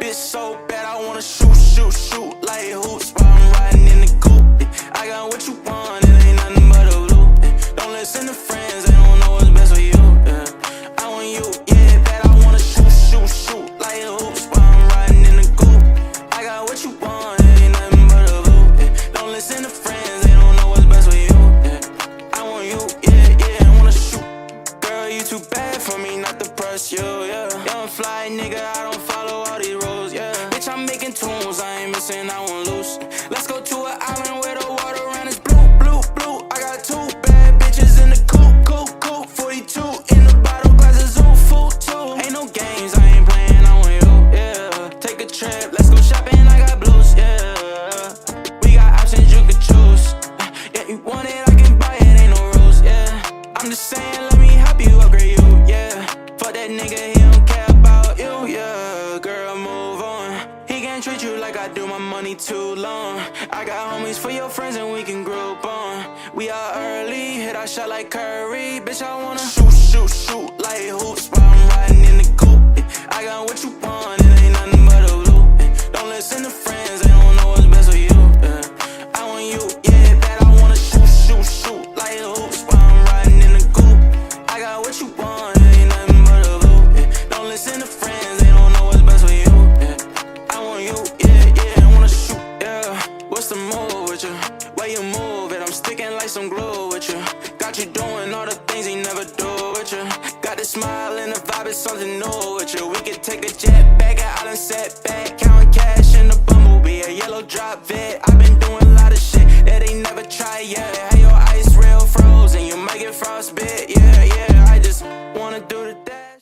Bitch so bad, I wanna shoot like hoops while I'm riding in the coupe. I got what you want, it ain't nothing but a blue. Don't listen to friends, they don't know what's best for you. I want you, yeah, bad. I wanna shoot like hoops while I'm riding in the coupe. I got what you want, it ain't nothing but a blue. Don't listen to friends, they don't know what's best for you. I want you, yeah, I wanna shoot. Girl, you too bad for me not to press you, yeah. Young fly nigga, I don't follow all these rules, yeah. Bitch, I'm making tunes, I ain't missing, I won't lose. Let's go to an island where the water around is blue. I got two bad bitches in the coupe. 42 in the bottle, glasses on full too. Ain't no games, I ain't playing, I want you, yeah. Take a trip, let's go shopping, I got blues, yeah. We got options you could choose. Yeah, you want it, I can buy it, ain't no rules, yeah. I'm just saying, let me help you upgrade you, yeah. Fuck that nigga, he don't care about you, yeah. Girl, move on. He can't treat you like I do, my money too long. I got homies for your friends and we can group on. We are early, hit our shot like Curry. Bitch, I wanna shoot like hoops while I'm riding in the coupe. I got what you want, it ain't nothing but a blue. Don't listen to friends, they don't know what's best for you. I want you, yeah, bad. I wanna shoot like hoops while I'm riding in the coupe. I got what you want, it ain't nothing but a blue. Don't listen to friends, they don't know what's best for you. I want you, yeah, I wanna shoot, yeah. What's the move with you? Where you move it? I'm sticking like some glue with you. Got you doing all the things he never do with you. Got the smile and the vibe, it's something new with you. We could take a jet back, an island set back, counting cash in the bumblebee, a yellow drop vet. I've been doing